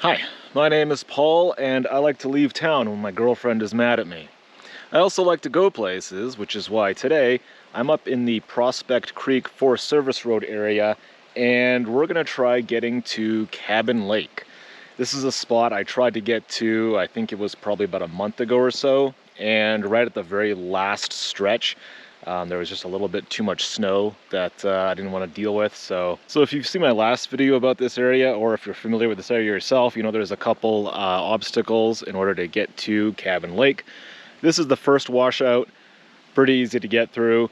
Hi, my name is Paul, and I like to leave town when my girlfriend is mad at me. I also like to go places, which is why today I'm up in the Prospect Creek Forest Service Road area, and we're gonna try getting to Cabin Lake. This is a spot I tried to get to, I think it was probably about a month ago or so, and right at the very last stretch, there was just a little bit too much snow that I didn't want to deal with. So if you've seen my last video about this area, or if you're familiar with this area yourself, you know there's a couple obstacles in order to get to Cabin Lake. This is the first washout, pretty easy to get through.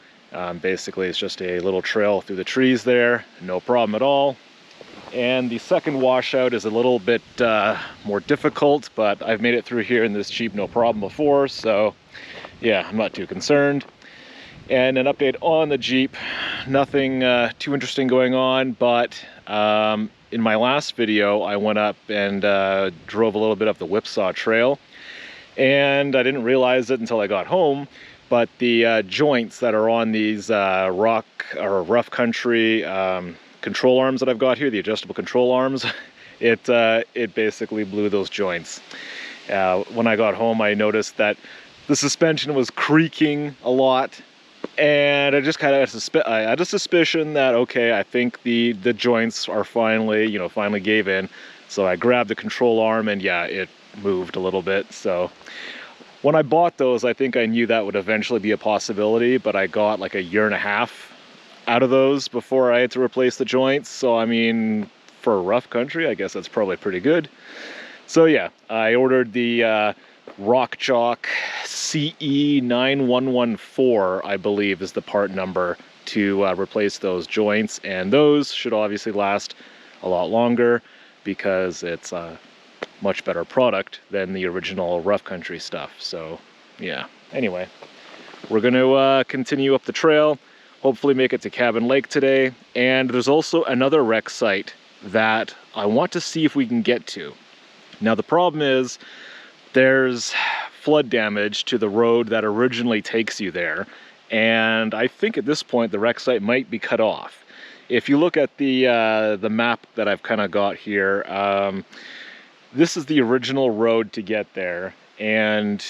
Basically, it's just a little trail through the trees there, no problem at all. And the second washout is a little bit more difficult, but I've made it through here in this Jeep no problem before, so yeah, I'm not too concerned. And an update on the Jeep, nothing too interesting going on, but in my last video I went up and drove a little bit up the Whipsaw Trail, and I didn't realize it until I got home, but the joints that are on these rock or rough country control arms that I've got here, the adjustable control arms, it basically blew those joints. When I got home, I noticed that the suspension was creaking a lot, and I just kind of had a suspicion that, okay, I think the joints are finally gave in. So I grabbed the control arm, and yeah, it moved a little bit. So when I bought those, I think I knew that would eventually be a possibility, but I got like a year and a half out of those before I had to replace the joints. So I mean, for a rough country, I guess that's probably pretty good. So yeah, I ordered the Rock Chalk CE9114, I believe is the part number, to replace those joints, and those should obviously last a lot longer because it's a much better product than the original rough country stuff. So yeah, anyway, we're going to continue up the trail, hopefully make it to Cabin Lake today. And there's also another wreck site that I want to see if we can get to. Now the problem is there's flood damage to the road that originally takes you there, and I think at this point the wreck site might be cut off. If you look at the map that I've kind of got here, this is the original road to get there, and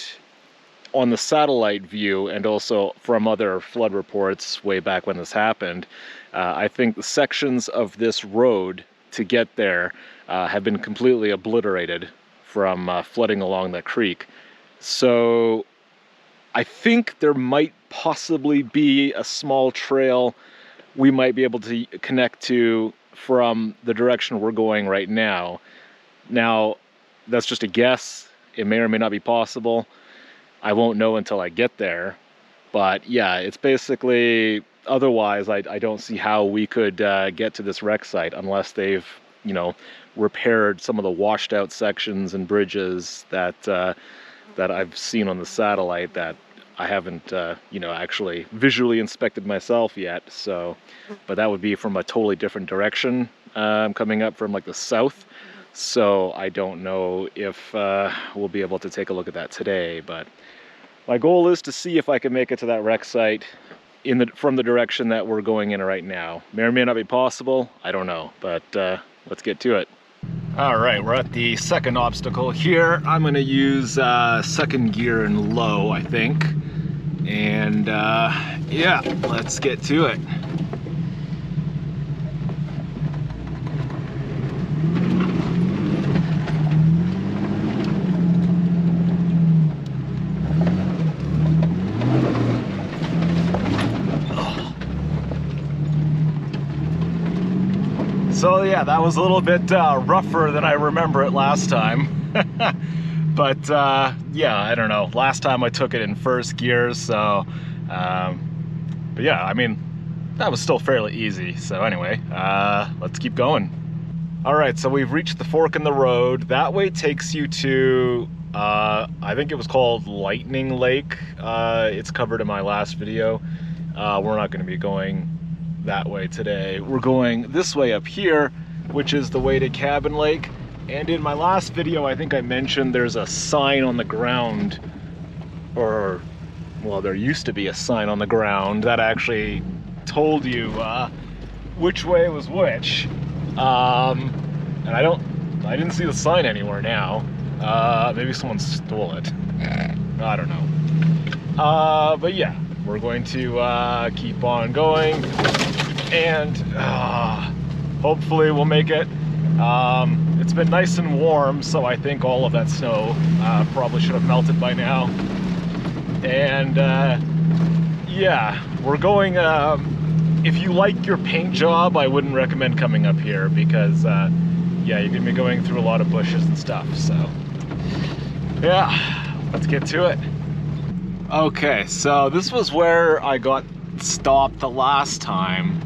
on the satellite view, and also from other flood reports way back when this happened, I think the sections of this road to get there have been completely obliterated from flooding along the creek. So I think there might possibly be a small trail we might be able to connect to from the direction we're going right now. Now, that's just a guess. It may or may not be possible. I won't know until I get there. But yeah, it's basically, otherwise I don't see how we could get to this wreck site unless they've, you know, repaired some of the washed out sections and bridges that that I've seen on the satellite that I haven't you know, actually visually inspected myself yet. So, but that would be from a totally different direction, coming up from like the south. So I don't know if we'll be able to take a look at that today, but my goal is to see if I can make it to that wreck site from the direction that we're going in right now. May or may not be possible, I don't know, but let's get to it. All right, we're at the second obstacle here. I'm gonna use second gear and low, I think. And yeah, let's get to it. So yeah, that was a little bit rougher than I remember it last time. But yeah, I don't know. Last time I took it in first gear, so but yeah, I mean, that was still fairly easy. So anyway, let's keep going. All right, so we've reached the fork in the road. That way takes you to I think it was called Lightning Lake. It's covered in my last video. We're not going to be going that way today. We're going this way up here, which is the way to Cabin Lake. And in my last video, I think I mentioned there's a sign on the ground, or well, there used to be a sign on the ground that actually told you which way was which. And I don't I didn't see the sign anywhere now. Maybe someone stole it. I don't know. But yeah, we're going to keep on going, and hopefully we'll make it. It's been nice and warm, so I think all of that snow probably should have melted by now. And yeah, we're going, if you like your paint job, I wouldn't recommend coming up here because yeah, you're gonna be going through a lot of bushes and stuff. So yeah, let's get to it. Okay, so this was where I got stopped the last time.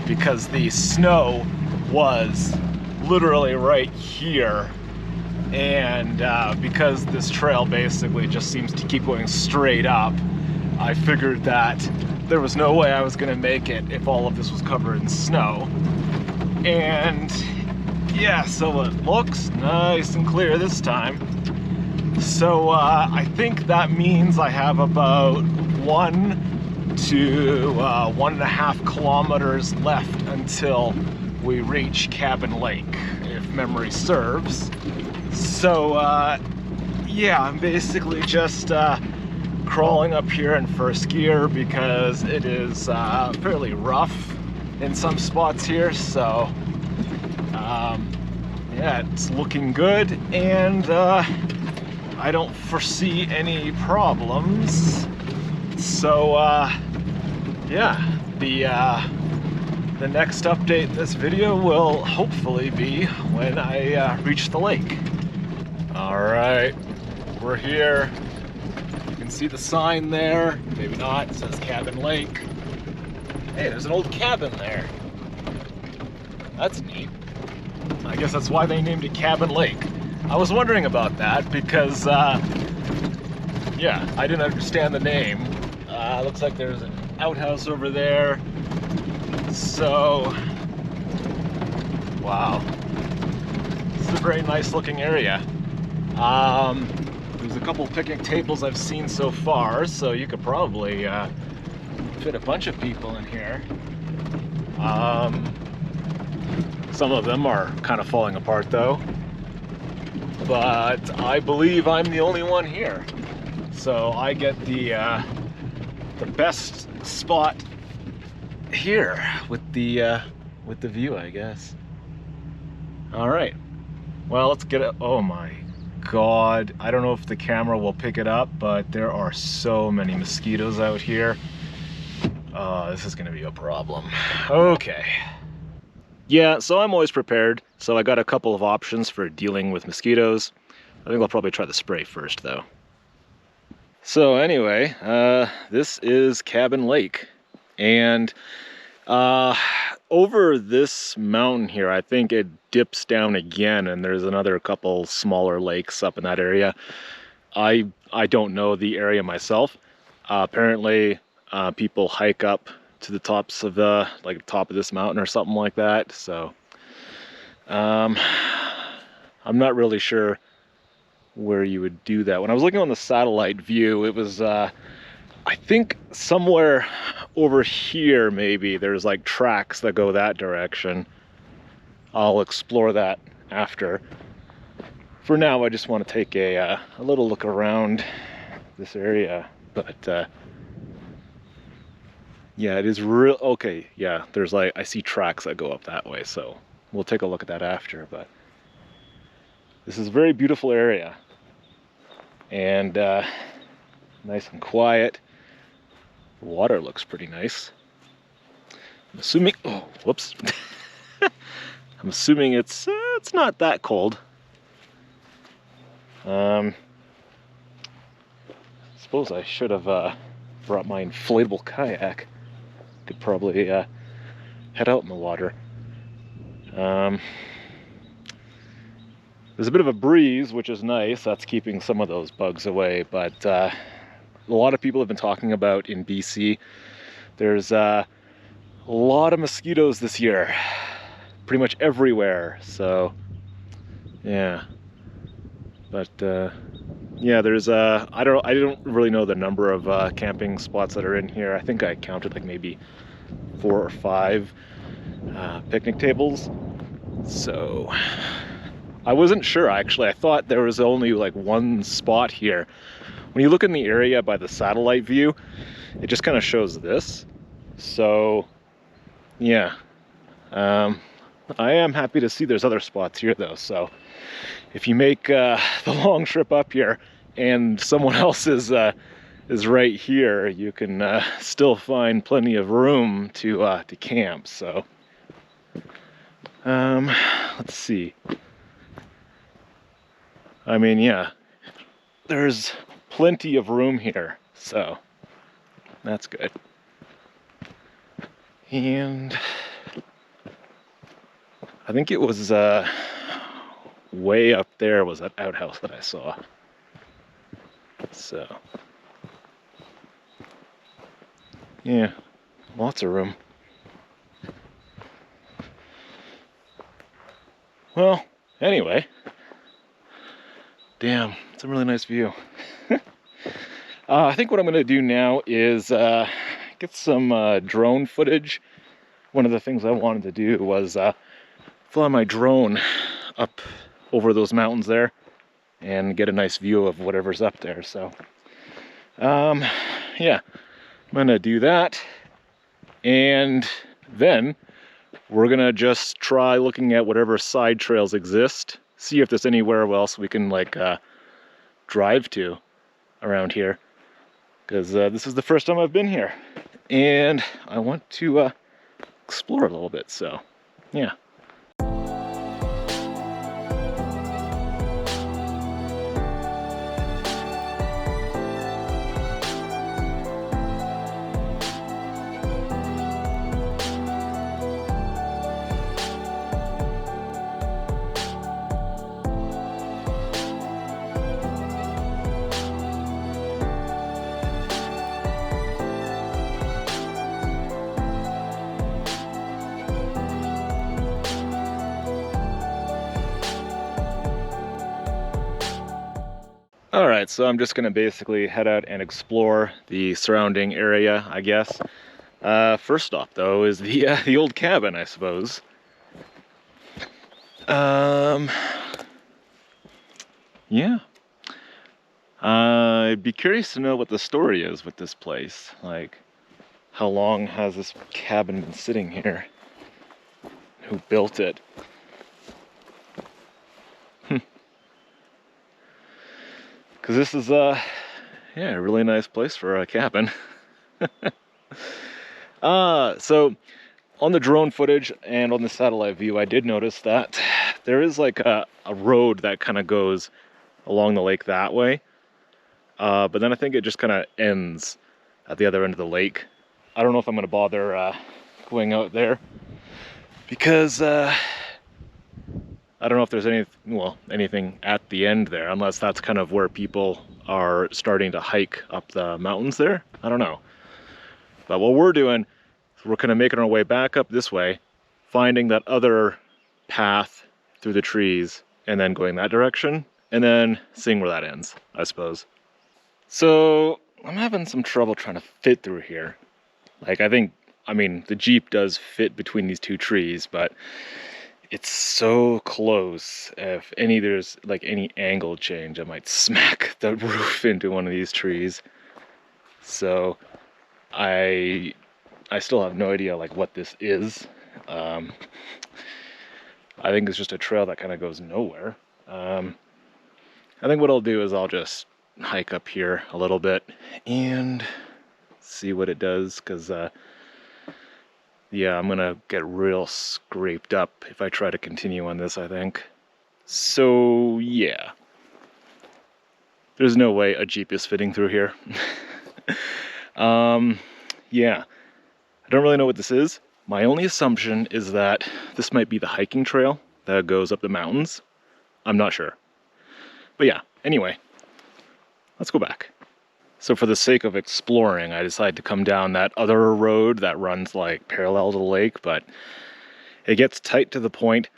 Because the snow was literally right here, and because this trail basically just seems to keep going straight up, I figured that there was no way I was gonna make it if all of this was covered in snow. And yeah, so it looks nice and clear this time. So I think that means I have about 1 to 1.5 kilometers left until we reach Cabin Lake, if memory serves. So yeah, I'm basically just crawling up here in first gear because it is fairly rough in some spots here. So yeah, it's looking good, and I don't foresee any problems. So yeah, the next update in this video will hopefully be when I reach the lake. All right, we're here. You can see the sign there. Maybe not. It says Cabin Lake. Hey, there's an old cabin there. That's neat. I guess that's why they named it Cabin Lake. I was wondering about that because yeah, I didn't understand the name. Looks like there's an outhouse over there. So, wow, this is a very nice looking area. There's a couple picnic tables I've seen so far, so you could probably fit a bunch of people in here. Some of them are kind of falling apart though, but I believe I'm the only one here. So I get the best spot here with the view, I guess. All right, well, let's get it. Oh my God, I don't know if the camera will pick it up, but there are so many mosquitoes out here. This is gonna be a problem. Okay. Yeah, so I'm always prepared. So I got a couple of options for dealing with mosquitoes. I think I'll probably try the spray first though. So anyway, this is Cabin Lake, and over this mountain here, I think it dips down again, and there's another couple smaller lakes up in that area. I don't know the area myself. Apparently, people hike up to the tops of the top of this mountain or something like that. So I'm not really sure where you would do that. When I was looking on the satellite view, it was I think somewhere over here maybe there's like tracks that go that direction. I'll explore that after. For now, I just want to take a little look around this area. But yeah, it is real. Okay, yeah, there's like, I see tracks that go up that way, so we'll take a look at that after. But this is a very beautiful area, and nice and quiet. The water looks pretty nice. I'm assuming, oh, whoops. I'm assuming it's not that cold. Suppose I should have brought my inflatable kayak. Could probably head out in the water. There's a bit of a breeze, which is nice. That's keeping some of those bugs away. But a lot of people have been talking about in BC, there's a lot of mosquitoes this year, pretty much everywhere. So yeah, but yeah, there's I don't really know the number of camping spots that are in here. I think I counted like maybe 4 or 5. picnic tables. So I wasn't sure, actually. I thought there was only like one spot here. When you look in the area by the satellite view, it just kind of shows this. So yeah, I am happy to see there's other spots here though. So if you make the long trip up here and someone else is right here, you can still find plenty of room to camp. So let's see. I mean, yeah, there's plenty of room here, so that's good. And I think it was way up there was that outhouse that I saw. So yeah, lots of room. Well, anyway, damn, it's a really nice view. I think what I'm going to do now is get some drone footage. One of the things I wanted to do was fly my drone up over those mountains there and get a nice view of whatever's up there. So yeah, I'm going to do that, and then we're going to just try looking at whatever side trails exist, see if there's anywhere else we can like drive to around here, because this is the first time I've been here and I want to explore a little bit. So yeah. Alright, so I'm just going to basically head out and explore the surrounding area, I guess. First stop, though, is the old cabin, I suppose. Yeah. I'd be curious to know what the story is with this place. Like, how long has this cabin been sitting here? Who built it? Because this is, yeah, a really nice place for a cabin. So on the drone footage and on the satellite view, I did notice that there is like a road that kind of goes along the lake that way. But then I think it just kind of ends at the other end of the lake. I don't know if I'm going to bother going out there, because I don't know if there's anything at the end there, unless that's kind of where people are starting to hike up the mountains there. I don't know. But what we're doing is we're kind of making our way back up this way, finding that other path through the trees, and then going that direction, and then seeing where that ends, I suppose. So I'm having some trouble trying to fit through here. Like, I mean, the Jeep does fit between these two trees, but it's so close. If there's like any angle change, I might smack the roof into one of these trees. So I still have no idea like what this is. I think it's just a trail that kind of goes nowhere. I think what I'll do is I'll just hike up here a little bit and see what it does, because yeah, I'm gonna get real scraped up if I try to continue on this, I think. So yeah, there's no way a Jeep is fitting through here. Yeah, I don't really know what this is. My only assumption is that this might be the hiking trail that goes up the mountains. I'm not sure. But yeah, anyway, let's go back. So for the sake of exploring, I decided to come down that other road that runs like parallel to the lake, but it gets tight to the point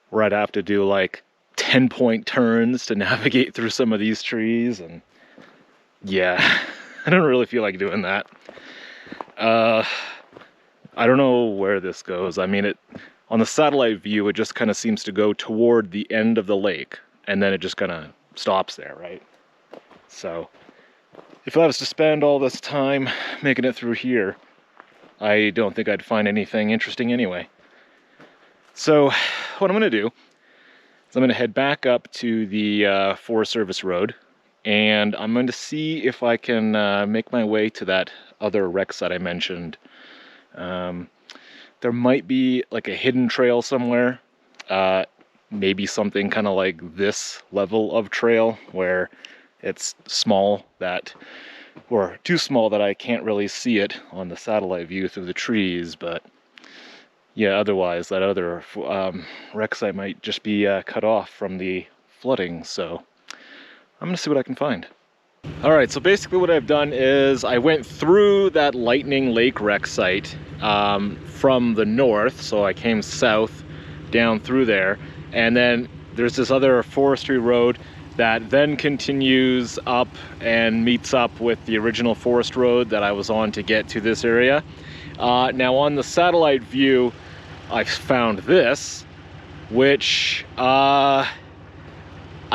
where I'd have to do like 10-point turns to navigate through some of these trees, and yeah, I don't really feel like doing that. I don't know where this goes. I mean, on the satellite view, it just kind of seems to go toward the end of the lake, and then it just kind of stops there, right? So if I was to spend all this time making it through here, I don't think I'd find anything interesting anyway. So what I'm going to do is I'm going to head back up to the Forest Service Road, and I'm going to see if I can make my way to that other wreck site I mentioned. There might be like a hidden trail somewhere, maybe something kind of like this level of trail where it's small or too small that I can't really see it on the satellite view through the trees. But yeah, otherwise that other wreck site might just be cut off from the flooding. So I'm gonna see what I can find. All right, so basically what I've done is I went through that Lightning Lake wreck site from the north, so I came south down through there, and then there's this other forestry road that then continues up and meets up with the original forest road that I was on to get to this area. Now on the satellite view, I found this, which I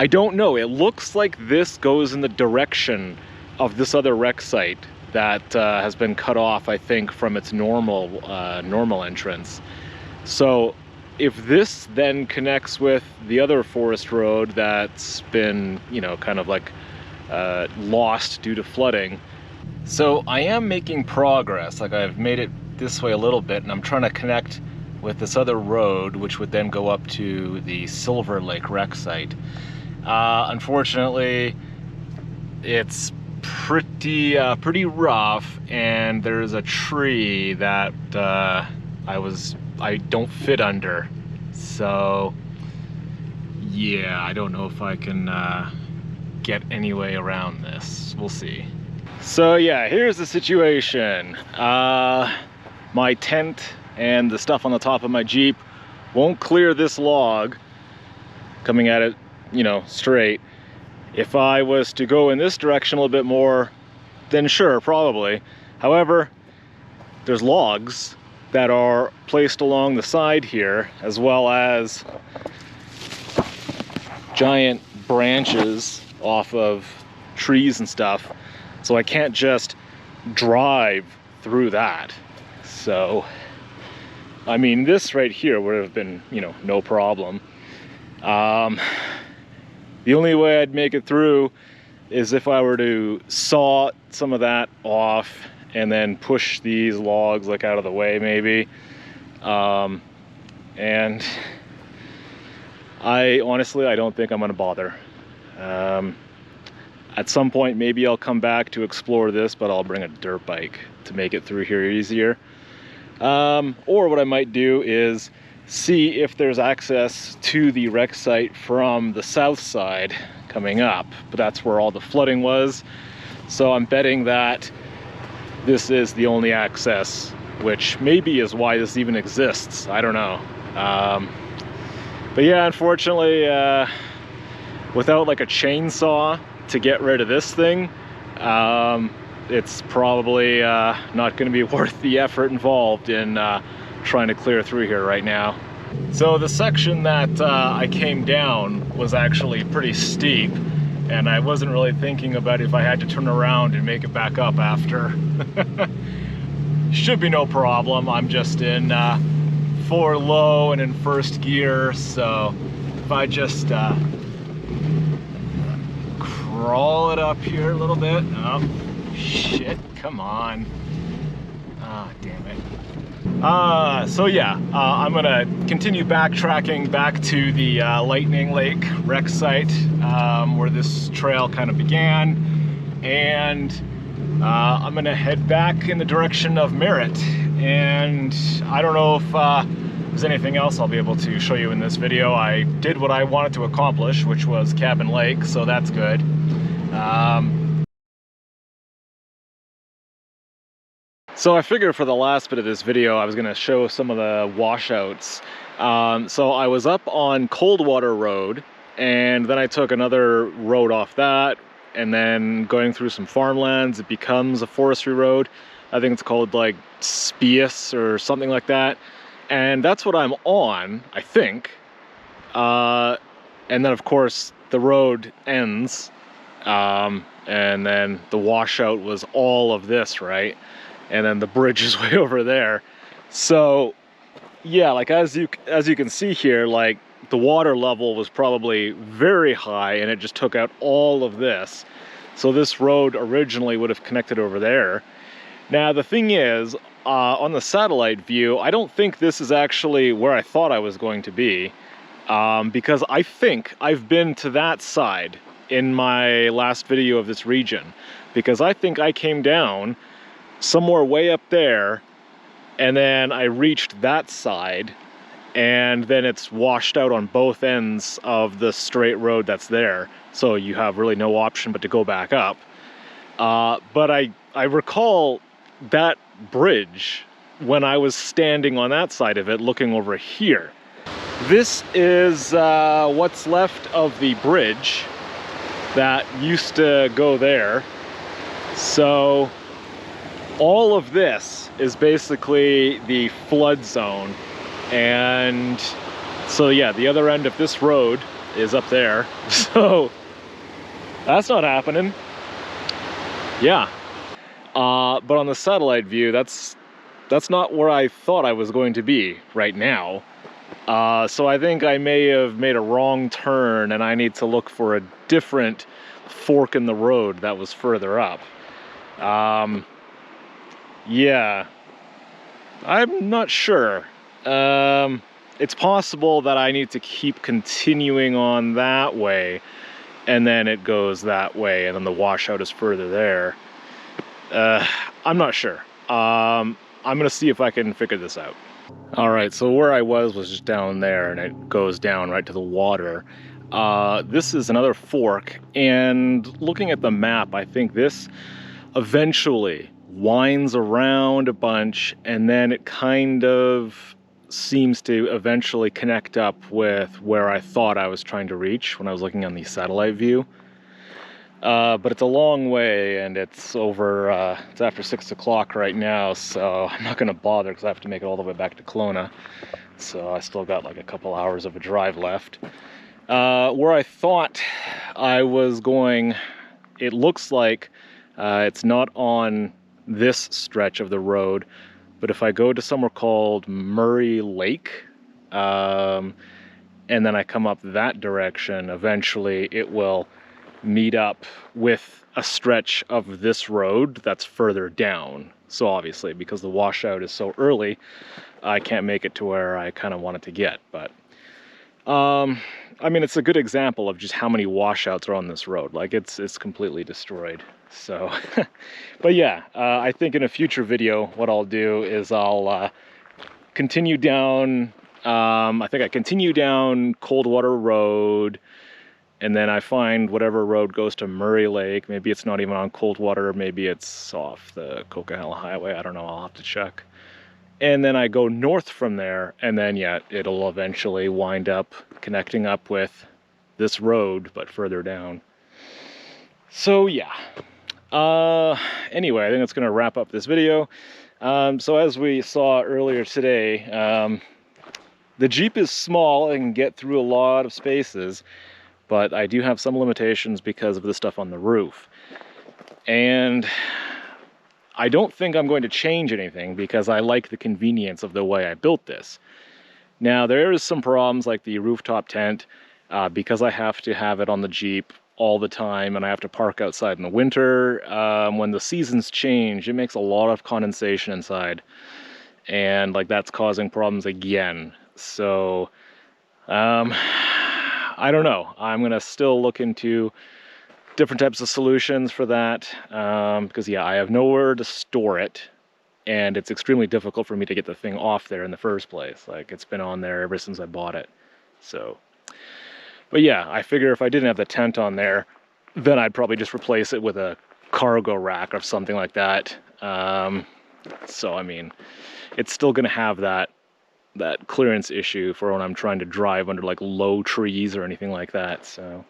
don't know. It looks like this goes in the direction of this other wreck site that has been cut off, I think, from its normal entrance. So if this then connects with the other forest road that's been, you know, kind of like lost due to flooding. So I am making progress. Like, I've made it this way a little bit, and I'm trying to connect with this other road, which would then go up to the Silver Lake wreck site. Unfortunately, it's pretty rough, and there's a tree that I don't fit under. So yeah, I don't know if I can get any way around this. We'll see. So yeah, here's the situation. My tent and the stuff on the top of my Jeep won't clear this log coming at it, you know, straight. If I was to go in this direction a little bit more, then sure, probably. However, there's logs that are placed along the side here, as well as giant branches off of trees and stuff. So I can't just drive through that. So, I mean, this right here would have been, you know, no problem. The only way I'd make it through is if I were to saw some of that off and then push these logs like out of the way, maybe. And I don't think I'm gonna bother. At some point, maybe I'll come back to explore this, but I'll bring a dirt bike to make it through here easier. Or what I might do is see if there's access to the wreck site from the south side coming up, but that's where all the flooding was. So I'm betting that this is the only access, which maybe is why this even exists. I don't know. But yeah, unfortunately, without like a chainsaw to get rid of this thing, it's probably not going to be worth the effort involved in trying to clear through here right now. So the section that I came down was actually pretty steep, and I wasn't really thinking about if I had to turn around and make it back up after. Should be no problem. I'm just in 4 low and in first gear, so if I just crawl it up here a little bit. Oh shit, come on. Ah, damn it. So yeah, I'm gonna continue backtracking back to the Lightning Lake wreck site, where this trail kind of began, and I'm gonna head back in the direction of Merritt. And I don't know if there's anything else I'll be able to show you in this video. I did what I wanted to accomplish, which was Cabin Lake, so that's good. So I figured for the last bit of this video, I was going to show some of the washouts. So I was up on Coldwater Road, and then I took another road off that, and then going through some farmlands, it becomes a forestry road. I think it's called like Spius or something like that. And that's what I'm on, I think. And then of course the road ends. And then the washout was all of this, right? And then the bridge is way over there. So yeah, like as you can see here, like the water level was probably very high and it just took out all of this. So this road originally would have connected over there. Now the thing is, on the satellite view, I don't think this is actually where I thought I was going to be, because I think I've been to that side in my last video of this region, because I think I came down somewhere way up there and then I reached that side and then it's washed out on both ends of the straight road that's there. So you have really no option but to go back up. But I recall that bridge when I was standing on that side of it looking over here. This is what's left of the bridge that used to go there. So all of this is basically the flood zone. And so yeah, the other end of this road is up there. So that's not happening. Yeah. But on the satellite view, that's not where I thought I was going to be right now. So I think I may have made a wrong turn and I need to look for a different fork in the road that was further up. Yeah, I'm not sure. It's possible that I need to keep continuing on that way and then it goes that way and then the washout is further there. I'm not sure. I'm gonna see if I can figure this out. All right, so where I was just down there and it goes down right to the water. This is another fork, and looking at the map, I think this eventually winds around a bunch and then it kind of seems to eventually connect up with where I thought I was trying to reach when I was looking on the satellite view. But it's a long way and it's over, it's after 6 o'clock right now, so I'm not gonna bother because I have to make it all the way back to Kelowna. So I still got like a couple hours of a drive left. Where I thought I was going, it looks like it's not on this stretch of the road, but if I go to somewhere called Murray Lake, and then I come up that direction, eventually it will meet up with a stretch of this road that's further down. So obviously, because the washout is so early, I can't make it to where I kind of want it to get. But I mean, it's a good example of just how many washouts are on this road. Like it's completely destroyed. So, but yeah, I think in a future video, what I'll do is I'll continue down. I think I continue down Coldwater Road. And then I find whatever road goes to Murray Lake. Maybe it's not even on Coldwater. Maybe it's off the Coquihalla Highway. I don't know. I'll have to check. And then I go north from there. And then, yeah, it'll eventually wind up connecting up with this road, but further down. So, yeah. Anyway, I think that's going to wrap up this video. So as we saw earlier today, the Jeep is small and can get through a lot of spaces. But I do have some limitations because of the stuff on the roof. And I don't think I'm going to change anything because I like the convenience of the way I built this. Now, there is some problems like the rooftop tent, because I have to have it on the Jeep all the time and I have to park outside in the winter. When the seasons change, it makes a lot of condensation inside. And like that's causing problems again. So, I don't know. I'm going to still look into different types of solutions for that, because yeah, I have nowhere to store it and it's extremely difficult for me to get the thing off there in the first place. Like it's been on there ever since I bought it. So, but yeah, I figure if I didn't have the tent on there, then I'd probably just replace it with a cargo rack or something like that. So, I mean, it's still going to have that clearance issue for when I'm trying to drive under like low trees or anything like that. So,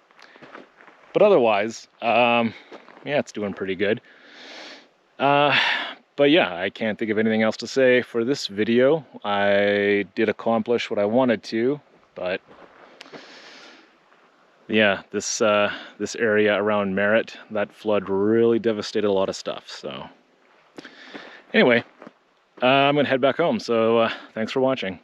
but otherwise, yeah, it's doing pretty good. But yeah, I can't think of anything else to say for this video. I did accomplish what I wanted to, but yeah, this area around Merritt, that flood really devastated a lot of stuff. So anyway, I'm gonna head back home. So thanks for watching.